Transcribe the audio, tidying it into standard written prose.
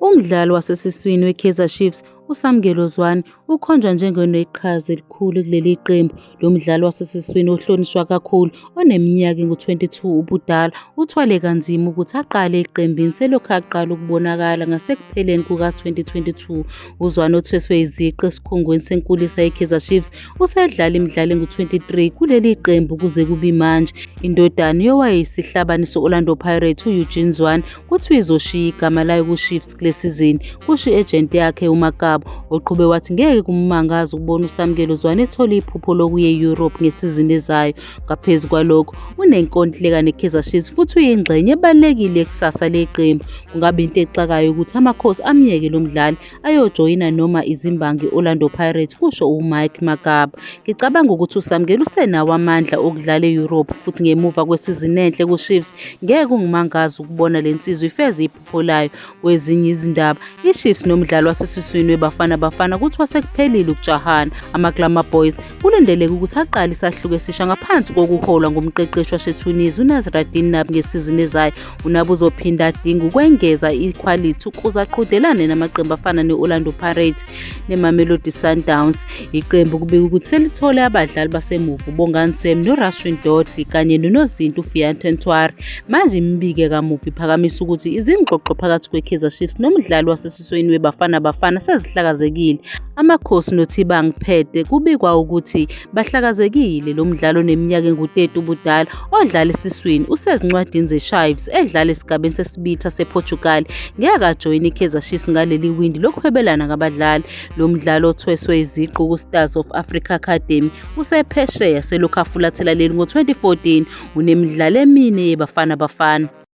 Umdlali wasesiswini we-Kaizer Chiefs uSamkelo Zwane ukhonjwa njengoneqhaza elikhulu kuleli qembu. Lo mdlali wasesiswini ohlonishwa kakhulu oneminyaka engu-22 ubudala uthwale kanzima ukuthi aqale eqembini selokhu aqala ukubonakala ngasekupheleni kuka-2022. UZwane othweswe iziqu esikhungweni senkulisa ye-Kaizer Chiefs usedlala imidlalo engu-23 kuleli qembu kuze kube manje. Indodana yowayeyisihlabani se-Orlando Pirates u-Eugene Zwane kuthiwa izoshiya igama layo ku-Chiefs kule sizini, kusho i-ejenti yakhe uMagaba, oqhube wathi ngeke kummangaza ukubona uSamkelo Zwane ethola iphupho lokuya e-Europe ngesizini ezayo. Ngaphezu kwalokho, unenkontileka ne-Kaizer Chiefs futhi uyingxenye ebalulekile yekusasa leqembu. Kungabe into exakayo ukuthi amakhosi amyeke lo mdlali ayojoyina noma izimbangi Orlando Pirates, kusho uMike Magaba. Ngicabanga ukuthi uSamkelo usenawo amandla okudlala e-Europe futhi ngemuva kwesizini enhle ku-Chiefs ngeke kungimangaza ukubona le nsizwa ifeza iphupho layo. Kwezinye izindaba, i-Chiefs nomdlali wasesiswini weBafana Bafana kuthiwa sekuphelile ukujahana. Ama-Glamour Boys kulindeleke ukuthi aqale isahluko esisha ngaphansi kokuholwa ngumqeqeshi waseTunisia uNazrathini Nabi ngesizini ezayo. uNabi uzophinda adinga ukwengeza ikhwalithi ukuze aqhudelane namaqembu afana ne-Orlando Pirates neMamelodi Sundowns. Iqembu kubika ukuthi selithole abadlali basemuva uBongani Sam noRashwin Dodley kanye nonozinti uVianto Ntwari. Manje imibike kamuva iphakamisa ukuthi izingxoxo phakathi kwe-Kaizer Chiefs nomdlali wasesiswini weBafana Bafana sezihlakazekile. Amakhosi noThibang Phede kubikwa ukuthi bahlakazekile. Lo mdlalo oneminyaka engu-30 ubudala odlala esiswini usezincwadini ze-Chives edlala esigabeni sesibili sasePortugal ngeke ajoyine i-Kaizer Chiefs ngaleli windi lokuhwebelana ngabadlali. Lo mdlalo othweswe iziqu ku-Stars of Africa Academy usephesheya selokhu afulathela leli ngo-2014. Unemidlalo emine yeBafana Bafana.